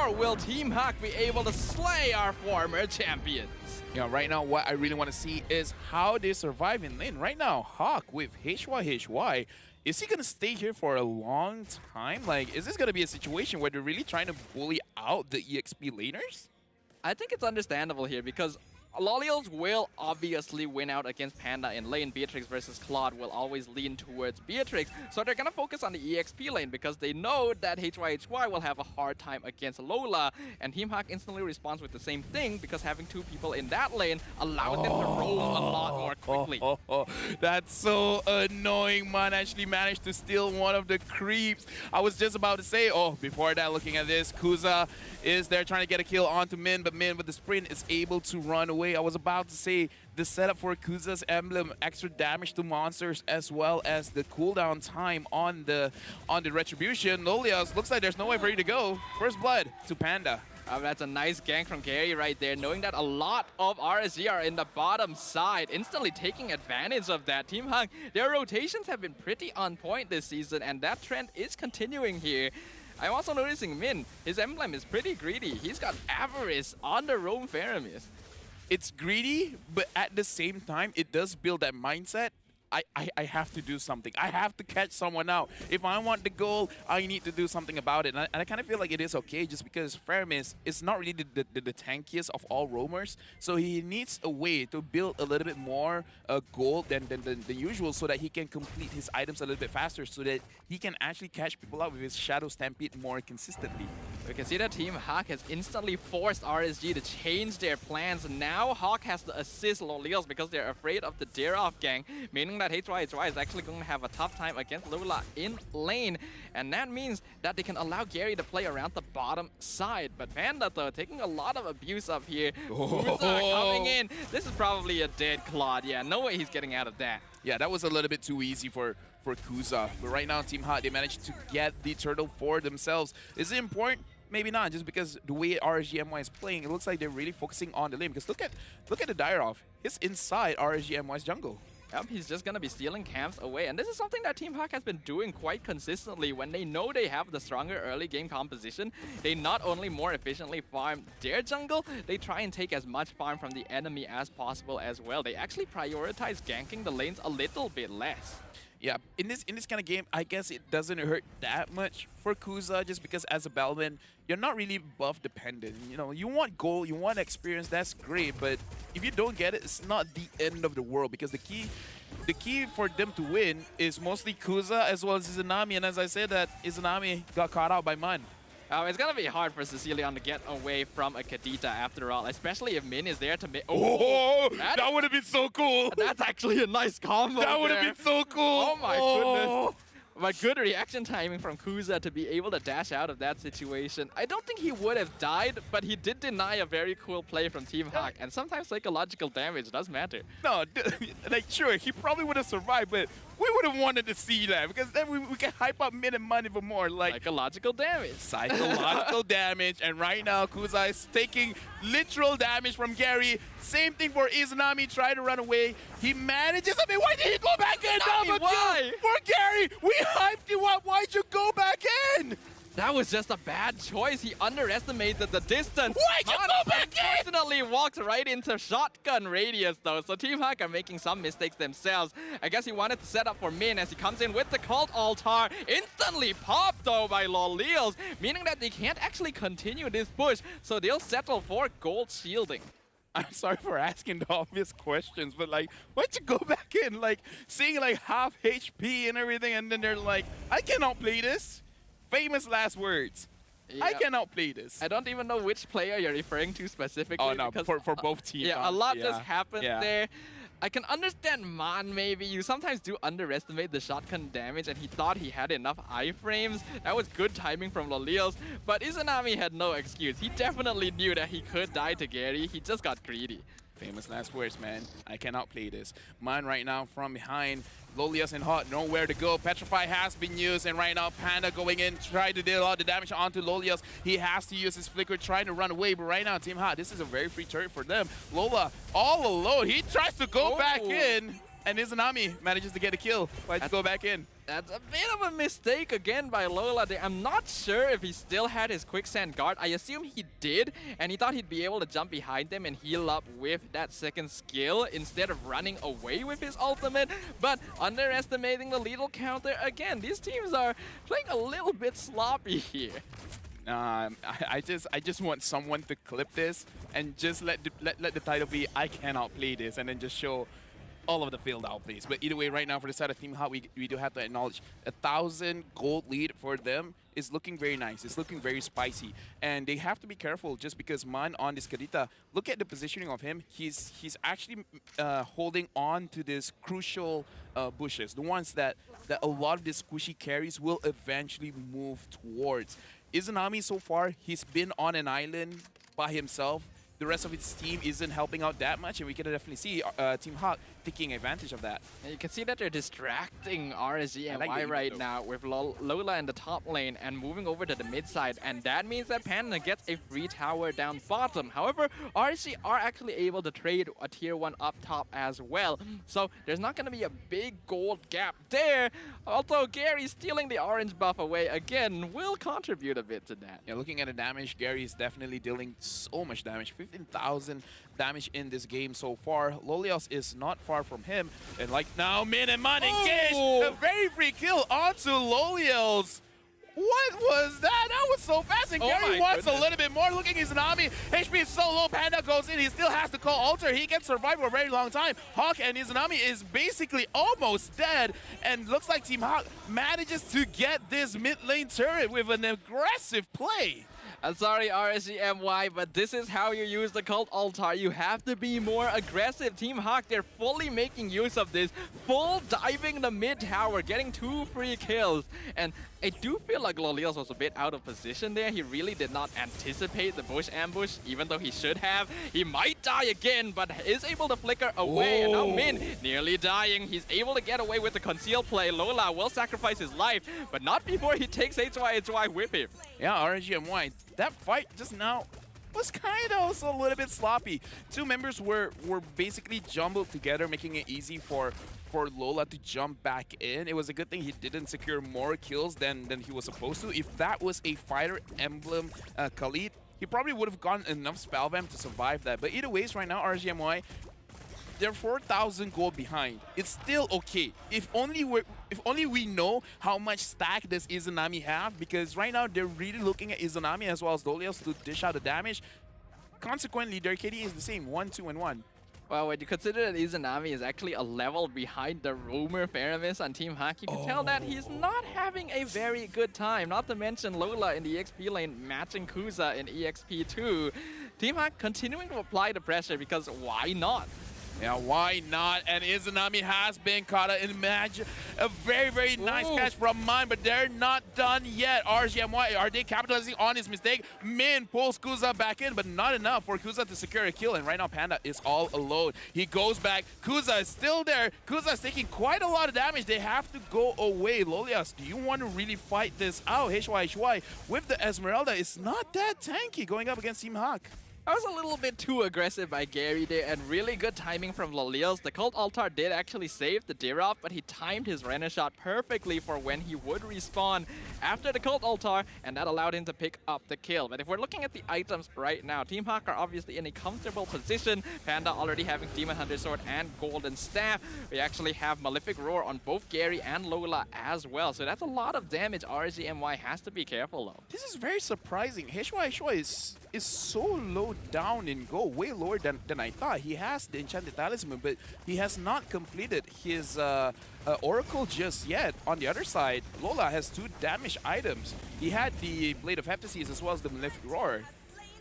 or will Team HAQ be able to slay our former champions? Yeah, right now what I really want to see is how they survive in lane. Right now, HAQ with HY, is he going to stay here for a long time? Like, is this going to be a situation where they're really trying to bully out the EXP laners? I think it's understandable here because Lolios will obviously win out against Panda in lane. Beatrix versus Claude will always lean towards Beatrix. So they're going to focus on the EXP lane because they know that HY will have a hard time against Lola. And Team HAQ instantly responds with the same thing because having two people in that lane allows them to roam a lot more quickly. That's so annoying. Man actually managed to steal one of the creeps. I was just about to say, before that, looking at this, Kuza is there trying to get a kill onto Min, but Min with the sprint is able to run away. I was about to say the setup for Kuza's emblem, extra damage to monsters as well as the cooldown time on the retribution. Lolios looks like there's no way for you to go. First blood to Panda. That's a nice gank from Gary right there, knowing that a lot of RSG are in the bottom side, instantly taking advantage of that. Team HAQ, their rotations have been pretty on point this season, and that trend is continuing here. I'm also noticing Min, his emblem is pretty greedy. He's got Avarice on the Roam Faramis. It's greedy, but at the same time, it does build that mindset. I have to do something. I have to catch someone out. If I want the goal, I need to do something about it. And I kind of feel like it is okay just because Faramis is not really the tankiest of all roamers. So he needs a way to build a little bit more gold than the usual so that he can complete his items a little bit faster so that he can actually catch people out with his Shadow Stampede more consistently. We can see that Team HAQ has instantly forced RSG to change their plans. Now HAQ has to assist Lolios because they're afraid of the Dare-Off gang, meaning that HY is actually going to have a tough time against Lola in lane. And that means that they can allow Gary to play around the bottom side. But Panda, though, taking a lot of abuse up here. Kuza coming in. This is probably a dead Claude. Yeah, no way he's getting out of that. Yeah, that was a little bit too easy for Kuza. But right now, Team HAQ, they managed to get the turtle for themselves. Is it important? Maybe not, just because the way RSG is playing, it looks like they're really focusing on the lane. Because look at the Dare-Off. He's inside RSG jungle. Yep, he's just going to be stealing camps away. And this is something that Team HAQ has been doing quite consistently. When they know they have the stronger early game composition, they not only more efficiently farm their jungle, they try and take as much farm from the enemy as possible as well. They actually prioritize ganking the lanes a little bit less. Yeah, in this kind of game, I guess it doesn't hurt that much for Kuza just because as a Bellman, you're not really buff dependent. You know, you want gold, you want experience, that's great, but if you don't get it, it's not the end of the world because the key for them to win is mostly Kuza as well as Izanami, and as I said that Izanami got caught out by Mun. It's going to be hard for Sicilian to get away from a Kadita after all, especially if Min is there to make... that would have been so cool! That's actually a nice combo. That would have been so cool! Oh my goodness. But good reaction timing from Kuza to be able to dash out of that situation. I don't think he would have died, but he did deny a very cool play from Team HAQ. And sometimes psychological damage does matter. No, like sure, he probably would have survived, but we would have wanted to see that because then we can hype up Min and Mun even more. Like psychological damage. Psychological damage. And right now, Kuza is taking literal damage from Gary. Same thing for Izanami, trying to run away. He manages. I mean, why did he go back in? Why? For Gary, we hyped you up. Why'd you go back in? That was just a bad choice. He underestimated the distance. Why'd you go back in? Unfortunately walked right into shotgun radius though. So Team HAQ are making some mistakes themselves. I guess he wanted to set up for Min as he comes in with the Cult Altar. Instantly popped though by Lolios, meaning that they can't actually continue this push. So they'll settle for gold shielding. I'm sorry for asking the obvious questions, but like, why'd you go back in? Like, seeing like half HP and everything, and then they're like, I cannot play this. Famous last words. Yeah. I cannot play this. I don't even know which player you're referring to specifically. Oh no, for both teams. Yeah, a lot just happened there. I can understand Man maybe. You sometimes do underestimate the shotgun damage, and he thought he had enough iframes. That was good timing from Lolios, but Izanami had no excuse. He definitely knew that he could die to Gary. He just got greedy. Famous last words, man. I cannot play this. Man right now from behind. Lolios and HAQ, nowhere to go. Petrify has been used, and right now Panda going in, trying to deal all the damage onto Lolios. He has to use his flicker, trying to run away, but right now Team HAQ, this is a very free turret for them. Lola all alone. He tries to go back in, and Izanami manages to get a kill. Why'd you go back in? That's a bit of a mistake again by Lola there. I'm not sure if he still had his quicksand guard. I assume he did, and he thought he'd be able to jump behind them and heal up with that second skill instead of running away with his ultimate. But underestimating the lethal counter again. These teams are playing a little bit sloppy here. I just want someone to clip this and just let the title be I cannot play this, and then just show all of the failed outplays. But either way, right now for the side of Team HAQ, we do have to acknowledge 1,000 gold lead for them is looking very nice. It's looking very spicy, and they have to be careful just because Man on this Kadita. Look at the positioning of him. He's actually holding on to this crucial bushes, the ones that a lot of these squishy carries will eventually move towards. Izanami so far, he's been on an island by himself. The rest of its team isn't helping out that much, and we can definitely see Team HAQ taking advantage of that. And you can see that they're distracting RSG and Y right now with Lola in the top lane and moving over to the mid side, and that means that Panda gets a free tower down bottom. However, RSG are actually able to trade a tier 1 up top as well, so there's not going to be a big gold gap there, although Gary stealing the orange buff away again will contribute a bit to that. Yeah, looking at the damage, Gary is definitely dealing so much damage. 15,000 damage in this game so far. Lolios is not far from him. And like now, Min and Man engaged. A very free kill onto Lolios. What was that? That was so fast. And Gary wants a little bit more. Looking at Izanami. HP is so low. Panda goes in. He still has to call Alter. He can survive for a very long time. HAQ and Izanami is basically almost dead. And looks like Team HAQ manages to get this mid lane turret with an aggressive play. I'm sorry, RSGMY, but this is how you use the Cult Altar. You have to be more aggressive. Team HAQ, they're fully making use of this. Full diving the mid tower, getting 2 free kills. And I do feel like Lolios was a bit out of position there. He really did not anticipate the bush ambush, even though he should have. He might die again, but is able to flicker away. And now Min nearly dying. He's able to get away with the concealed play. Lola will sacrifice his life, but not before he takes HY with him. Yeah, RSGMY. That fight just now was kind of also a little bit sloppy. Two members were basically jumbled together, making it easy for Lola to jump back in. It was a good thing he didn't secure more kills than he was supposed to. If that was a Fighter Emblem Khalid, he probably would have gotten enough spellvamp to survive that. But either ways, right now, RSGMY, they're 4,000 gold behind. It's still okay. If only we know how much stack does Izanami have, because right now they're really looking at Izanami as well as Lolios to dish out the damage. Consequently, their KD is the same, 1, 2, and 1. Well, when you consider that Izanami is actually a level behind the rumor Faramis on Team HAQ, you can tell that he's not having a very good time. Not to mention Lola in the EXP lane matching Kuza in EXP2. Team HAQ continuing to apply the pressure because why not? Yeah, why not? And Izanami has been caught in a very, very nice catch from Man, but they're not done yet. RSGMY, are they capitalizing on his mistake? Min pulls Kuza back in, but not enough for Kuza to secure a kill. And right now, Panda is all alone. He goes back. Kuza is still there. Kuza is taking quite a lot of damage. They have to go away. Lolios, do you want to really fight this out? HY with the Esmeralda is not that tanky going up against Team HAQ. I was a little bit too aggressive by Gary there, and really good timing from Lolios. The Cult Altar did actually save the Dirov, but he timed his Renner shot perfectly for when he would respawn after the Cult Altar, and that allowed him to pick up the kill. But if we're looking at the items right now, Team HAQ are obviously in a comfortable position. Panda already having Demon Hunter Sword and Golden Staff. We actually have Malefic Roar on both Gary and Lola as well, so that's a lot of damage. RSGMY has to be careful though. This is very surprising. HY is so low down in gold, way lower than I thought. He has the Enchanted Talisman, but he has not completed his Oracle just yet. On the other side, Lola has 2 damage items. He had the Blade of Heptases as well as the Malefic Roar.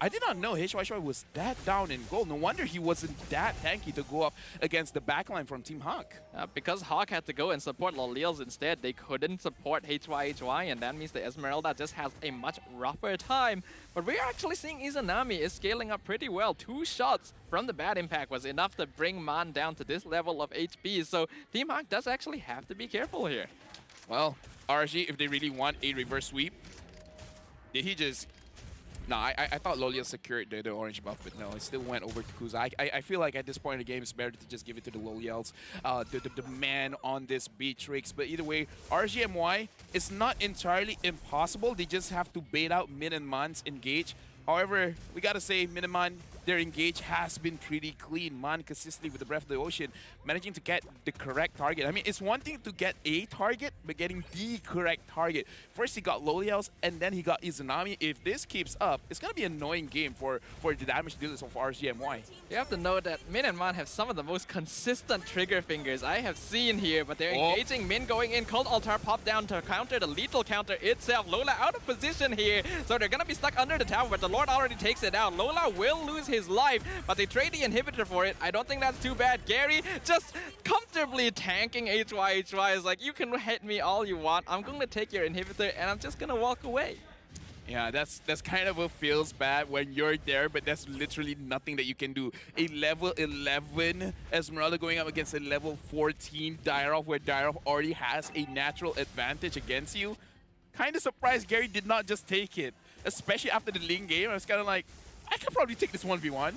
I did not know HY was that down in gold. No wonder he wasn't that tanky to go up against the backline from Team HAQ. Because HAQ had to go and support Lolios instead, they couldn't support HY, and that means the Esmeralda just has a much rougher time. But we're actually seeing Izanami is scaling up pretty well. 2 shots from the bad impact was enough to bring Man down to this level of HP, so Team HAQ does actually have to be careful here. Well, RSG, if they really want a reverse sweep, did he just No, I thought Lolia secured the orange buff, but no, it still went over to Kuza. I feel like at this point in the game, it's better to just give it to the Loliels, the man on this Beatrix. But either way, RGMY is not entirely impossible. They just have to bait out Min and Man's engage. However, we gotta say, Min and Man, their engage has been pretty clean. Man consistently with the Breath of the Ocean, managing to get the correct target. I mean, it's one thing to get a target, but getting the correct target. First he got Loliels, and then he got Izanami. If this keeps up, it's gonna be an annoying game for the damage dealers of RGMY. You have to know that Min and Man have some of the most consistent trigger fingers I have seen here, but they're engaging. Min going in, Cold Altar pop down to counter the lethal counter itself. Lola out of position here, so they're gonna be stuck under the tower, but the Lord already takes it out. Lola will lose his life, but they trade the inhibitor for it. I don't think that's too bad. Gary just comfortably tanking HY. HY is like, you can hit me all you want. I'm going to take your inhibitor and I'm just going to walk away. Yeah, that's kind of what feels bad when you're there, but that's literally nothing that you can do. A level 11 Esmeralda going up against a level 14 Dyrov, where Dyrov already has a natural advantage against you. Kind of surprised Gary did not just take it, especially after the Ling game. I was kind of like, I could probably take this 1v1.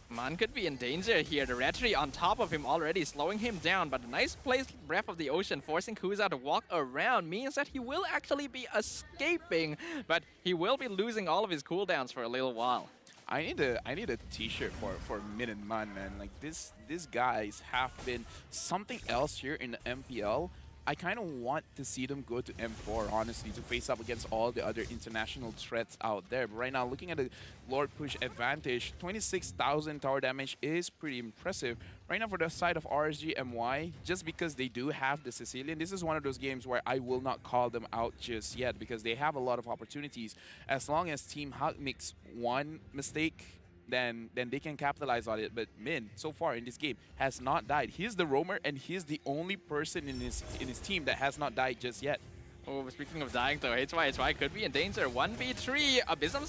Man could be in danger here. The Retri on top of him already, slowing him down. But a nice placed Breath of the Ocean, forcing Kuza to walk around, means that he will actually be escaping. But he will be losing all of his cooldowns for a little while. I need a t-shirt for Min and Man, man. Like these guys have been something else here in the MPL. I kind of want to see them go to M4, honestly, to face up against all the other international threats out there. But right now, looking at the Lord push advantage, 26,000 tower damage is pretty impressive. Right now, for the side of RSG MY, just because they do have the Sicilian, this is one of those games where I will not call them out just yet because they have a lot of opportunities. As long as Team HAQ makes one mistake, then they can capitalize on it. But Min, so far in this game, has not died. He's the roamer, and he's the only person in his team that has not died just yet. Oh, speaking of dying though, HY could be in danger. 1v3, Abysm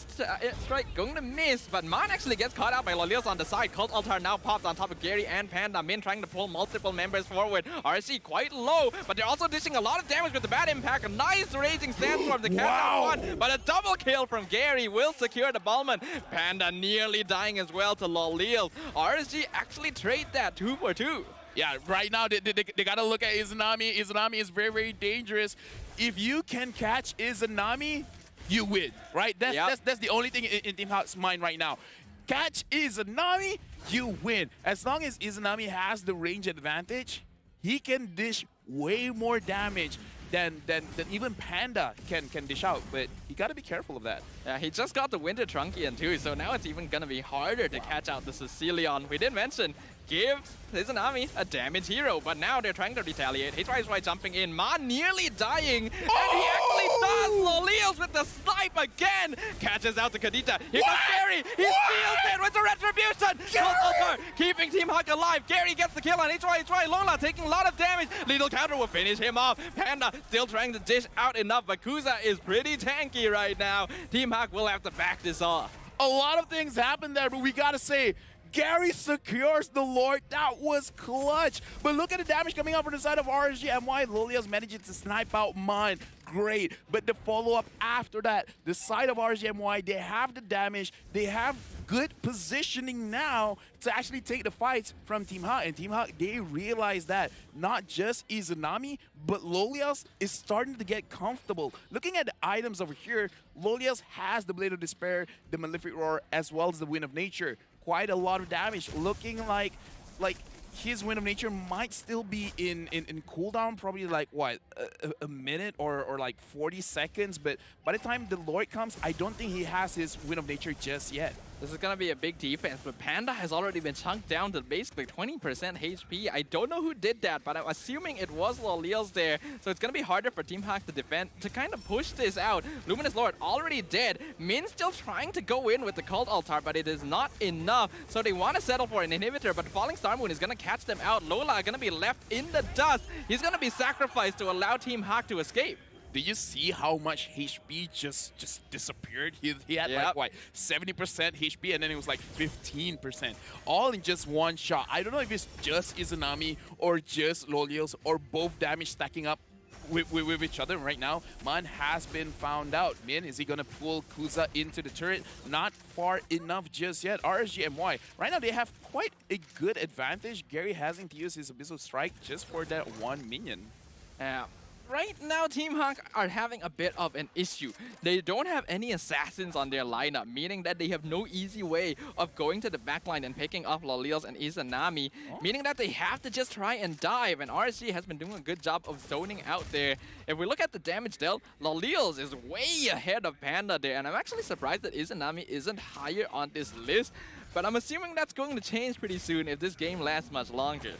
Strike going to miss, but Man actually gets caught out by Lolios on the side. Cold Altar now popped on top of Gary and Panda. Min trying to pull multiple members forward. RSG quite low, but they're also dishing a lot of damage with the bad impact. A nice Raging Sandstorm to catch out one, but a double kill from Gary will secure the Ballman. Panda nearly dying as well to Lolios. RSG actually trade that 2 for 2. Yeah, right now they gotta look at Izanami. Izanami is very, very dangerous. If you can catch Izanami, you win, right? That's the only thing in Team HAQ's mind right now. Catch Izanami, you win. As long as Izanami has the range advantage, he can dish way more damage than even Panda can dish out, but you gotta be careful of that. Yeah, he just got the Winter Trunkian too, so now it's even gonna be harder to catch out the Sicilian. We did mention gives Izanami a damage hero, but now they're trying to retaliate. HY jumping in, Man nearly dying, and he actually does! Lolios with the snipe again! Catches out the Kadita. Here comes Gary! He steals it with the retribution! Keeping Team HAQ alive. Gary gets the kill on HY. Lola taking a lot of damage. Lethal counter will finish him off. Panda still trying to dish out enough, but Kuza is pretty tanky right now. Team HAQ will have to back this off. A lot of things happened there, but we gotta say, Gary secures the Lord. That was clutch. But look at the damage coming out from the side of RSG and why Lolios managing to snipe out Man. Great. But the follow-up after that, the side of RGMY, they have the damage. They have good positioning now to actually take the fights from Team HAQ. And Team HAQ, they realize that not just Izanami, but Lolios is starting to get comfortable. Looking at the items over here, Lolios has the Blade of Despair, the Malefic Roar, as well as the Wind of Nature. Quite a lot of damage, looking like his Wind of Nature might still be in cooldown, probably like what, a minute or like 40 seconds, but by the time the Lord comes, I don't think he has his Wind of Nature just yet. This is going to be a big defense, but Panda has already been chunked down to basically 20% HP. I don't know who did that, but I'm assuming it was Lolios there. So it's going to be harder for Team HAQ to defend, to kind of push this out. Luminous Lord already dead. Min still trying to go in with the Cult Altar, but it is not enough. So they want to settle for an inhibitor, but Falling Star Moon is going to catch them out. Lola going to be left in the dust. He's going to be sacrificed to allow Team HAQ to escape. Did you see how much HP just disappeared? He had like, what, 70% HP, and then it was like 15%. All in just one shot. I don't know if it's just Izanami or just Lolios or both damage stacking up. with each other right now. Man has been found out. Min, is he going to pull Kuza into the turret? Not far enough just yet. RSG MY, right now they have quite a good advantage. Gary having to use his Abyssal Strike just for that one minion. Right now, Team HAQ are having a bit of an issue. They don't have any assassins on their lineup, meaning that they have no easy way of going to the backline and picking up Lolios and Izanami, meaning that they have to just try and dive, and RSG has been doing a good job of zoning out there. If we look at the damage dealt, Lolios is way ahead of Panda there, and I'm actually surprised that Izanami isn't higher on this list, but I'm assuming that's going to change pretty soon if this game lasts much longer.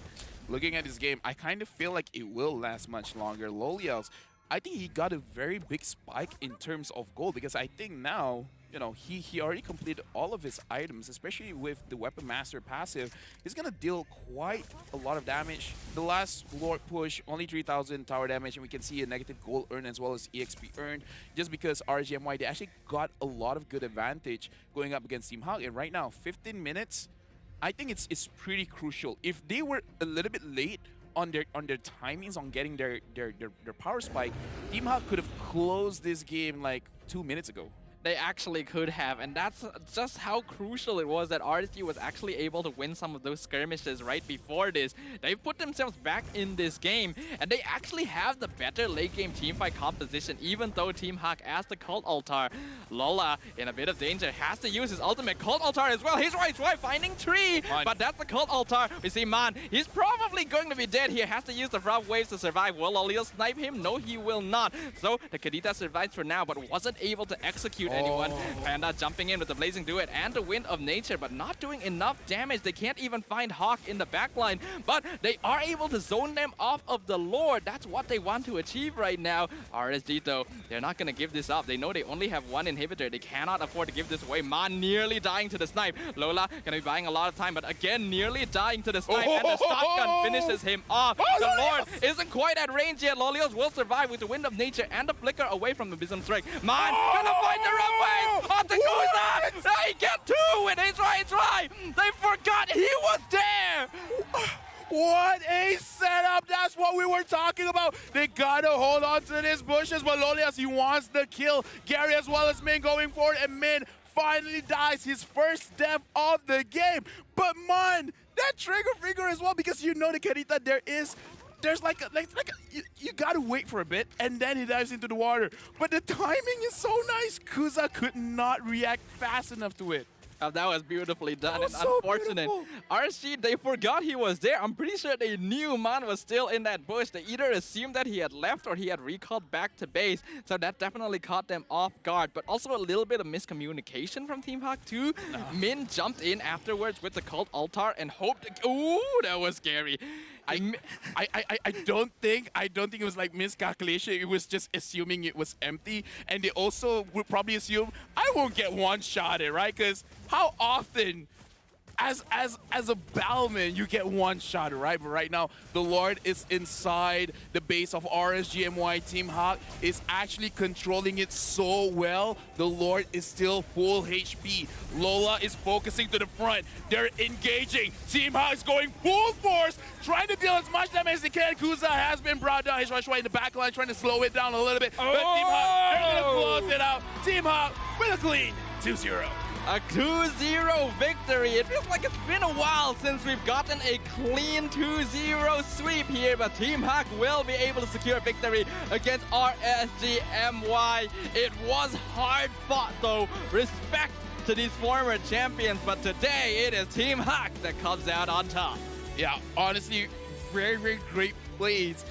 Looking at this game, I kind of feel like it will last much longer. Lolios, I think he got a very big spike in terms of gold because I think now, you know, he already completed all of his items, especially with the Weapon Master passive. He's going to deal quite a lot of damage. The last Lord push, only 3,000 tower damage, and we can see a negative gold earned as well as EXP earned, just because RGMY, they actually got a lot of good advantage going up against Team HAQ. And right now, 15 minutes, I think it's pretty crucial. If they were a little bit late on their timings on getting their power spike, Team HAQ could have closed this game like 2 minutes ago. They actually could have, and that's just how crucial it was that RSG was actually able to win some of those skirmishes right before this. They put themselves back in this game, and they actually have the better late game teamfight composition, even though Team HAQ as the Cult Altar. Lola, in a bit of danger, has to use his ultimate Cult Altar as well. He's right, finding tree, but that's the Cult Altar. We see Man, he's probably going to be dead here. Has to use the rough waves to survive. Will Lolio snipe him? No, he will not. So the Kadita survives for now, but wasn't able to execute anyone. Panda jumping in with the Blazing Duet and the Wind of Nature, but not doing enough damage. They can't even find HAQ in the backline, but they are able to zone them off of the Lord. That's what they want to achieve right now. RSG, though, they're not going to give this up. They know they only have one inhibitor. They cannot afford to give this away. Man nearly dying to the snipe. Lola going to be buying a lot of time, but again, nearly dying to the snipe, and the shotgun finishes him off. The Lord isn't quite at range yet. Lolios will survive with the Wind of Nature and the Flicker away from the Abyssal Strike. Man gonna find the rough way. On the Kuza! They get two with H.Y. They forgot he was there! What a setup! That's what we were talking about. They gotta hold on to these bushes, but Lolios, he wants the kill. Gary as well as Min going forward, and Min finally dies, his first death of the game. But man, that trigger finger as well, because you know the Karita, there's like you gotta wait for a bit, and then he dives into the water. But the timing is so nice. Kuza could not react fast enough to it. Oh, that was beautifully done. Was and so unfortunate. beautiful. RSG, they forgot he was there. I'm pretty sure they knew Man was still in that bush. They either assumed that he had left or he had recalled back to base. So that definitely caught them off guard. But also a little bit of miscommunication from Team HAQ too. Min jumped in afterwards with the Cult Altar and hoped. Ooh, that was scary. I don't think it was like miscalculation. It was just assuming it was empty, and they also would probably assume I won't get one-shotted, right? Because how often, as a Bellman, you get one shot, right? But right now, the Lord is inside the base of RSGMY. Team HAQ is actually controlling it so well. The Lord is still full HP. Lola is focusing to the front. They're engaging. Team HAQ is going full force, trying to deal as much damage as they can. Kuza has been brought down. He's right in the back line, trying to slow it down a little bit. But Team HAQ, they're going to close it out. Team HAQ with a clean 2-0. A 2-0 victory. It feels like it's been a while since we've gotten a clean 2-0 sweep here, but Team HAQ will be able to secure victory against RSGMY. It was hard fought though. Respect to these former champions, but today it is Team HAQ that comes out on top. Yeah, honestly, very, very great plays